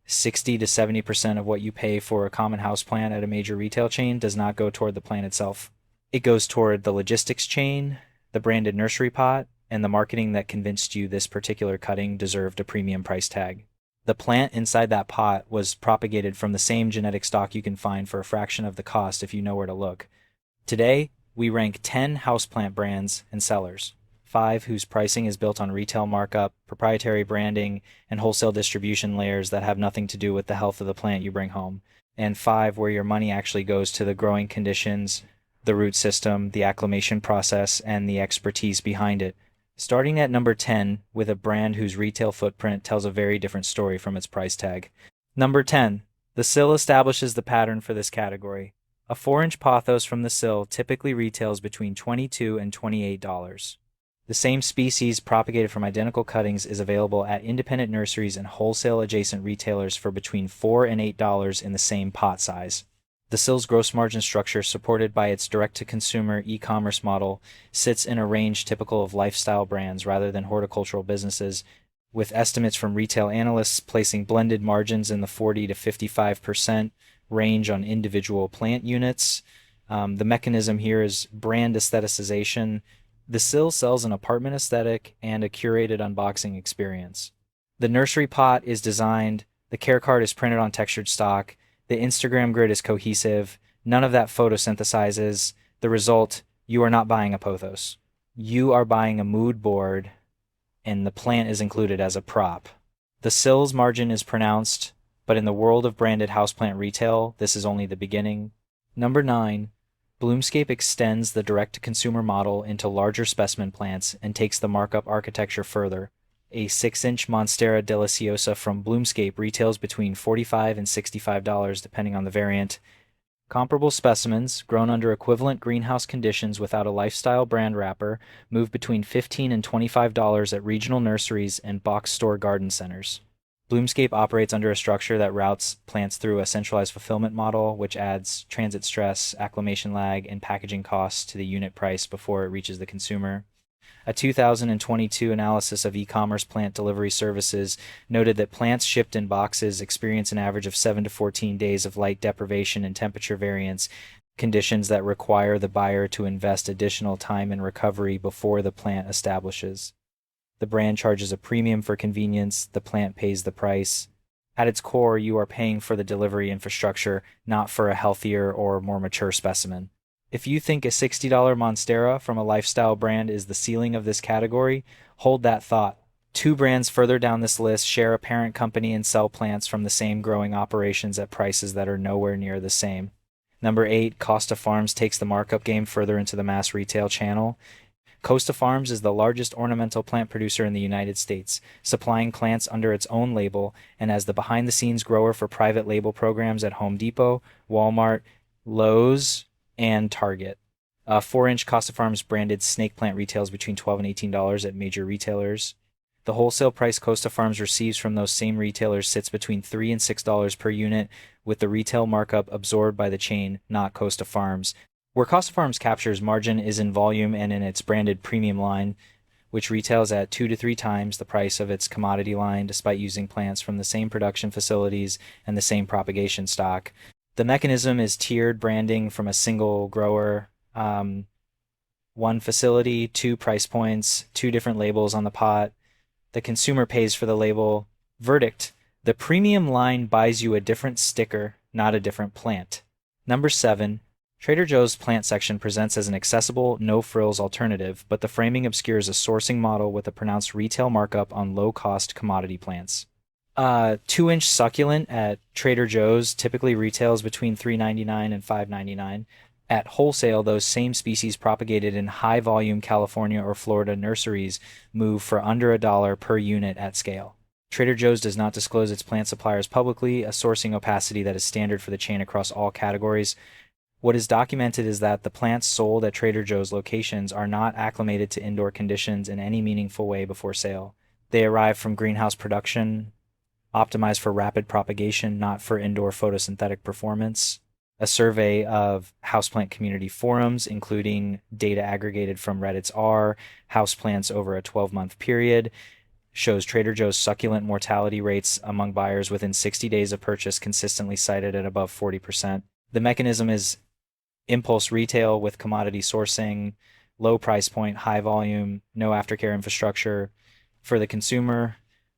60 to 70% of what you pay for a common houseplant at a major retail chain does not go toward the plant itself. It goes toward the logistics chain, the branded nursery pot, and the marketing that convinced you this particular cutting deserved a premium price tag. The plant inside that pot was propagated from the same genetic stock you can find for a fraction of the cost if you know where to look. Today, we rank 10 houseplant brands and sellers, 5 whose pricing is built on retail markup, proprietary branding, and wholesale distribution layers that have nothing to do with the health of the plant you bring home, and 5 where your money actually goes to the growing conditions, the root system, the acclimation process, and the expertise behind it. Starting at number 10 with a brand whose retail footprint tells a very different story from its price tag. Number 10. The Sill establishes the pattern for this category. A 4-inch pothos from the Sill typically retails between $22 and $28. The same species propagated from identical cuttings is available at independent nurseries and wholesale adjacent retailers for between $4 and $8 in the same pot size. The Sill's gross margin structure, supported by its direct-to-consumer e-commerce model, sits in a range typical of lifestyle brands rather than horticultural businesses, with estimates from retail analysts placing blended margins in the 40 to 55% range on individual plant units. The mechanism here is brand aestheticization. The Sill sells an apartment aesthetic and a curated unboxing experience. The nursery pot is designed, the care card is printed on textured stock, the Instagram grid is cohesive, none of that photosynthesizes. The result, you are not buying a pothos. You are buying a mood board, and the plant is included as a prop. The Sill's margin is pronounced, but in the world of branded houseplant retail, this is only the beginning. Number 9. Bloomscape extends the direct-to-consumer model into larger specimen plants and takes the markup architecture further. A 6-inch Monstera deliciosa from Bloomscape retails between $45 and $65 depending on the variant. Comparable specimens, grown under equivalent greenhouse conditions without a lifestyle brand wrapper, move between $15 and $25 at regional nurseries and box store garden centers. Bloomscape operates under a structure that routes plants through a centralized fulfillment model, which adds transit stress, acclimation lag, and packaging costs to the unit price before it reaches the consumer. A 2022 analysis of e-commerce plant delivery services noted that plants shipped in boxes experience an average of 7 to 14 days of light deprivation and temperature variance, conditions that require the buyer to invest additional time and recovery before the plant establishes. The brand charges a premium for convenience, the plant pays the price. At its core, you are paying for the delivery infrastructure, not for a healthier or more mature specimen. If you think a $60 Monstera from a lifestyle brand is the ceiling of this category, hold that thought. 2 brands further down this list share a parent company and sell plants from the same growing operations at prices that are nowhere near the same. Number 8, Costa Farms takes the markup game further into the mass retail channel. Costa Farms is the largest ornamental plant producer in the United States, supplying plants under its own label and as the behind-the-scenes grower for private label programs at Home Depot, Walmart, Lowe's, and Target. A 4-inch Costa Farms branded snake plant retails between $12 and $18 at major retailers. The wholesale price Costa Farms receives from those same retailers sits between $3 and $6 per unit, with the retail markup absorbed by the chain, not Costa Farms. Where Costa Farms captures margin is in volume and in its branded premium line, which retails at 2 to 3 times the price of its commodity line despite using plants from the same production facilities and the same propagation stock. The mechanism is tiered branding from a single grower, 1 facility, 2 price points, 2 different labels on the pot. The consumer pays for the label. Verdict: the premium line buys you a different sticker, not a different plant. Number 7. Trader Joe's plant section presents as an accessible, no-frills alternative, but the framing obscures a sourcing model with a pronounced retail markup on low-cost commodity plants. 2-inch succulent at Trader Joe's typically retails between $3.99 and $5.99. At wholesale, those same species propagated in high-volume California or Florida nurseries move for under $1 per unit at scale. Trader Joe's does not disclose its plant suppliers publicly, a sourcing opacity that is standard for the chain across all categories. What is documented is that the plants sold at Trader Joe's locations are not acclimated to indoor conditions in any meaningful way before sale. They arrive from greenhouse production, optimized for rapid propagation, not for indoor photosynthetic performance. A survey of houseplant community forums, including data aggregated from Reddit's R, houseplants over a 12-month period, shows Trader Joe's succulent mortality rates among buyers within 60 days of purchase consistently cited at above 40%. The mechanism is impulse retail with commodity sourcing, low price point, high volume, no aftercare infrastructure. For the consumer,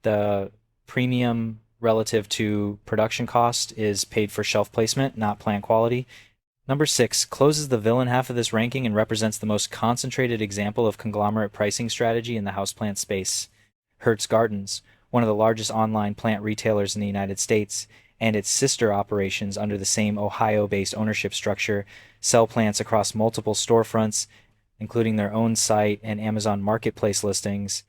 the premium relative to production cost is paid for shelf placement, not plant quality. Number 6 closes the villain half of this ranking and represents the most concentrated example of conglomerate pricing strategy in the houseplant space. Hertz Gardens, one of the largest online plant retailers in the United States, and its sister operations under the same Ohio-based ownership structure, sell plants across multiple storefronts, including their own site and Amazon Marketplace listings,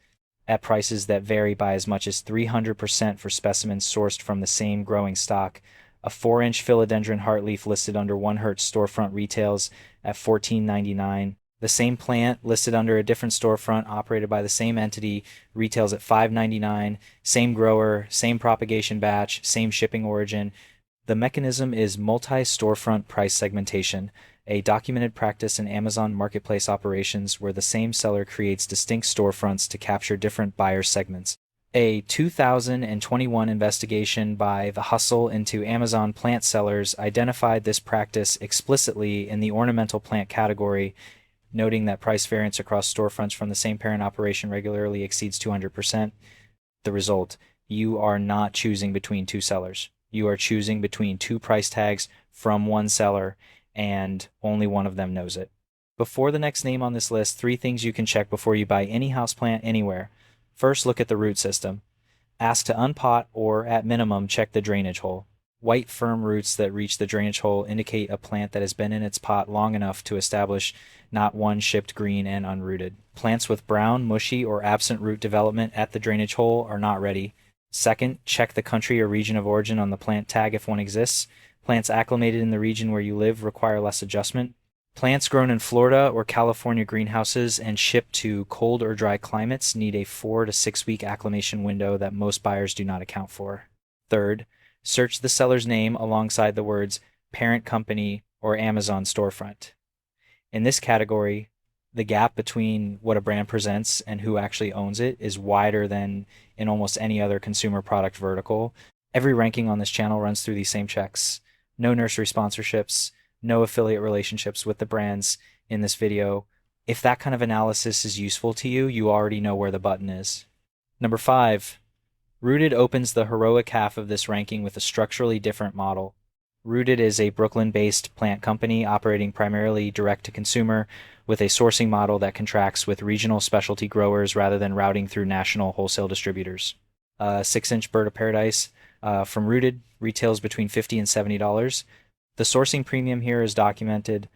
at prices that vary by as much as 300% for specimens sourced from the same growing stock. A 4-inch philodendron heartleaf listed under one Hertz storefront retails at $14.99. The same plant listed under a different storefront operated by the same entity retails at $5.99. Same grower, same propagation batch, same shipping origin. The mechanism is multi-storefront price segmentation, a documented practice in Amazon Marketplace operations where the same seller creates distinct storefronts to capture different buyer segments. A 2021 investigation by The Hustle into Amazon plant sellers identified this practice explicitly in the ornamental plant category, noting that price variance across storefronts from the same parent operation regularly exceeds 200%. The result: you are not choosing between two sellers. You are choosing between two price tags from one seller, and only one of them knows it. Before the next name on this list, 3 things you can check before you buy any houseplant anywhere. First, look at the root system. Ask to unpot or, at minimum, check the drainage hole. White, firm roots that reach the drainage hole indicate a plant that has been in its pot long enough to establish not one shipped green and unrooted. Plants with brown, mushy, or absent root development at the drainage hole are not ready. Second, check the country or region of origin on the plant tag if one exists. Plants acclimated in the region where you live require less adjustment. Plants grown in Florida or California greenhouses and shipped to cold or dry climates need a 4 to 6 week acclimation window that most buyers do not account for. Third, search the seller's name alongside the words parent company or Amazon storefront. In this category, the gap between what a brand presents and who actually owns it is wider than in almost any other consumer product vertical. Every ranking on this channel runs through these same checks. No nursery sponsorships, no affiliate relationships with the brands in this video. If that kind of analysis is useful to you, you already know where the button is. Number 5. Rooted opens the heroic half of this ranking with a structurally different model. Rooted is a Brooklyn-based plant company operating primarily direct-to-consumer with a sourcing model that contracts with regional specialty growers rather than routing through national wholesale distributors. A 6-inch bird of paradise from Rooted retails between $50 and $70. The sourcing premium here is documented.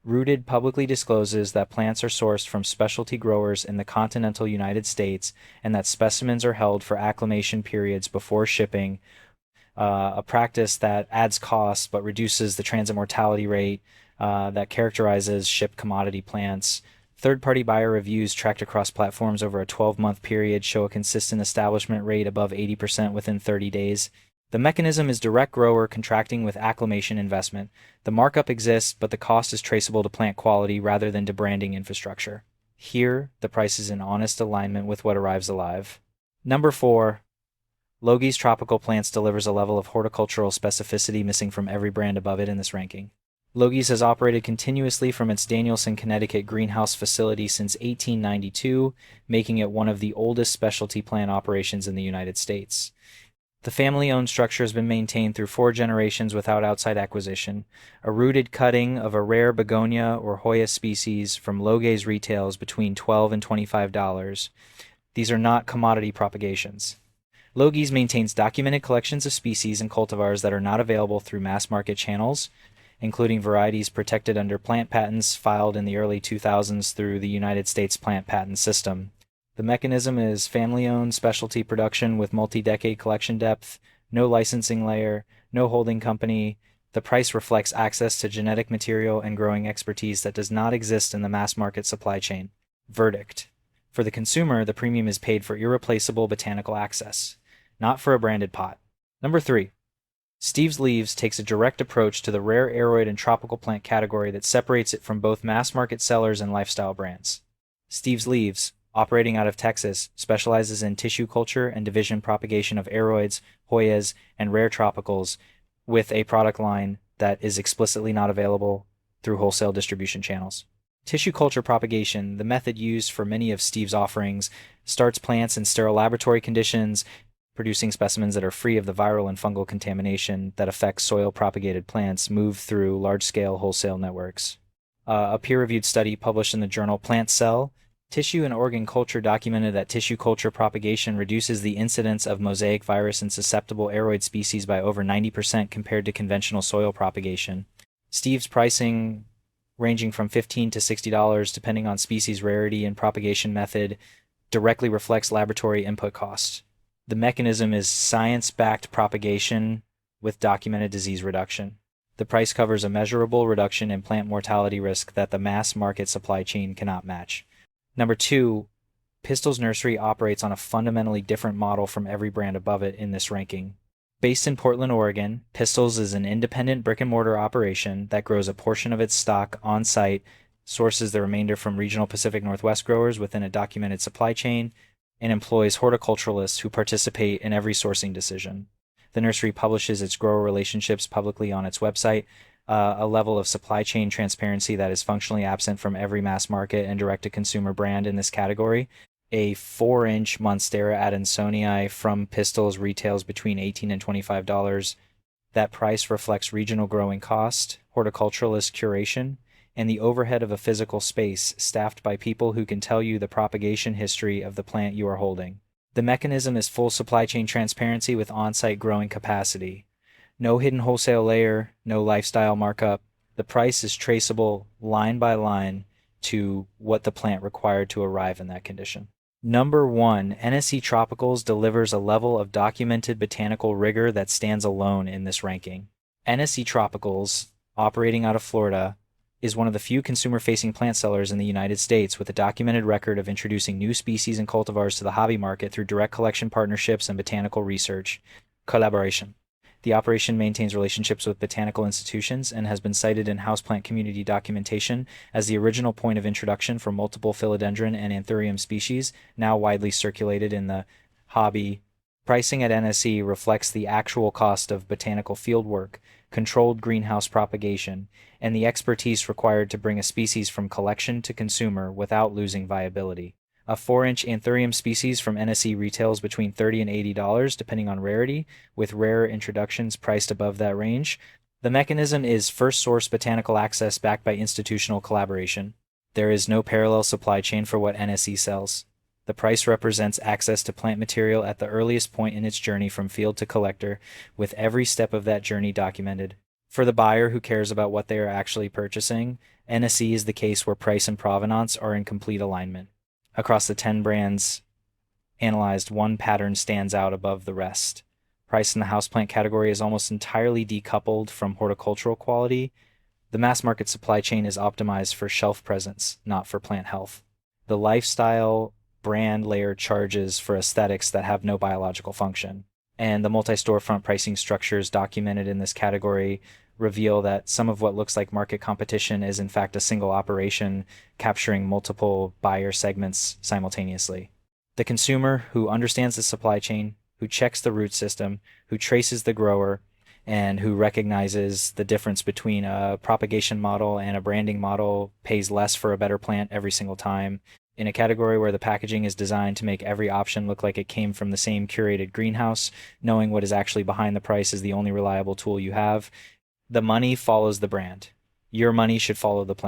Rooted publicly discloses that plants are sourced from specialty growers in the continental United States and that specimens are held for acclimation periods before shipping, a practice that adds costs but reduces the transit mortality rate that characterizes shipped commodity plants. Third-party buyer reviews tracked across platforms over a 12-month period show a consistent establishment rate above 80% within 30 days. The mechanism is direct grower contracting with acclimation investment. The markup exists, but the cost is traceable to plant quality rather than to branding infrastructure. Here, the price is in honest alignment with what arrives alive. Number 4. Logee's Tropical Plants delivers a level of horticultural specificity missing from every brand above it in this ranking. Logee's has operated continuously from its Danielson, Connecticut greenhouse facility since 1892, making it one of the oldest specialty plant operations in the United States. The family-owned structure has been maintained through 4 generations without outside acquisition. A rooted cutting of a rare begonia or Hoya species from Logee's retails between $12 and $25. These are not commodity propagations. Logee's maintains documented collections of species and cultivars that are not available through mass market channels, including varieties protected under plant patents filed in the early 2000s through the United States Plant Patent System. The mechanism is family-owned specialty production with multi-decade collection depth, no licensing layer, no holding company. The price reflects access to genetic material and growing expertise that does not exist in the mass market supply chain. Verdict: for the consumer, the premium is paid for irreplaceable botanical access, not for a branded pot. Number 3. Steve's Leaves takes a direct approach to the rare aroid and tropical plant category that separates it from both mass market sellers and lifestyle brands. Steve's Leaves, operating out of Texas, specializes in tissue culture and division propagation of aroids, Hoyas, and rare tropicals with a product line that is explicitly not available through wholesale distribution channels. Tissue culture propagation, the method used for many of Steve's offerings, starts plants in sterile laboratory conditions, producing specimens that are free of the viral and fungal contamination that affects soil-propagated plants move through large-scale wholesale networks. A peer-reviewed study published in the journal Plant Cell, Tissue and Organ Culture documented that tissue culture propagation reduces the incidence of mosaic virus in susceptible aroid species by over 90% compared to conventional soil propagation. Steve's pricing, ranging from $15 to $60 depending on species rarity and propagation method, directly reflects laboratory input costs. The mechanism is science-backed propagation with documented disease reduction. The price covers a measurable reduction in plant mortality risk that the mass market supply chain cannot match. Number 2, Pistils Nursery operates on a fundamentally different model from every brand above it in this ranking. Based in Portland, Oregon, Pistils is an independent brick-and-mortar operation that grows a portion of its stock on-site, sources the remainder from regional Pacific Northwest growers within a documented supply chain, and employs horticulturalists who participate in every sourcing decision. The nursery publishes its grower relationships publicly on its website, a level of supply chain transparency that is functionally absent from every mass market and direct-to-consumer brand in this category. A 4-inch Monstera adansonii from Pistils retails between $18 and $25. That price reflects regional growing cost, horticulturalist curation, and the overhead of a physical space staffed by people who can tell you the propagation history of the plant you are holding. The mechanism is full supply chain transparency with on-site growing capacity. No hidden wholesale layer, no lifestyle markup. The price is traceable line by line to what the plant required to arrive in that condition. Number 1, NSE Tropicals delivers a level of documented botanical rigor that stands alone in this ranking. NSE Tropicals, operating out of Florida, is one of the few consumer-facing plant sellers in the United States with a documented record of introducing new species and cultivars to the hobby market through direct collection partnerships and botanical research collaboration. The operation maintains relationships with botanical institutions and has been cited in houseplant community documentation as the original point of introduction for multiple philodendron and anthurium species, now widely circulated in the hobby. Pricing at NSE reflects the actual cost of botanical fieldwork, controlled greenhouse propagation, and the expertise required to bring a species from collection to consumer without losing viability. A 4-inch anthurium species from NSE retails between $30 and $80 depending on rarity, with rarer introductions priced above that range. The mechanism is first source botanical access backed by institutional collaboration. There is no parallel supply chain for what NSE sells. The price represents access to plant material at the earliest point in its journey from field to collector, with every step of that journey documented. For the buyer who cares about what they are actually purchasing, NSE is the case where price and provenance are in complete alignment. Across the 10 brands analyzed, one pattern stands out above the rest. Price in the houseplant category is almost entirely decoupled from horticultural quality. The mass market supply chain is optimized for shelf presence, not for plant health. The lifestyle brand layer charges for aesthetics that have no biological function. And the multi-storefront pricing structures documented in this category reveal that some of what looks like market competition is in fact a single operation capturing multiple buyer segments simultaneously. The consumer who understands the supply chain, who checks the root system, who traces the grower, and who recognizes the difference between a propagation model and a branding model pays less for a better plant every single time. In a category where the packaging is designed to make every option look like it came from the same curated greenhouse, knowing what is actually behind the price is the only reliable tool you have. The money follows the brand. Your money should follow the plant.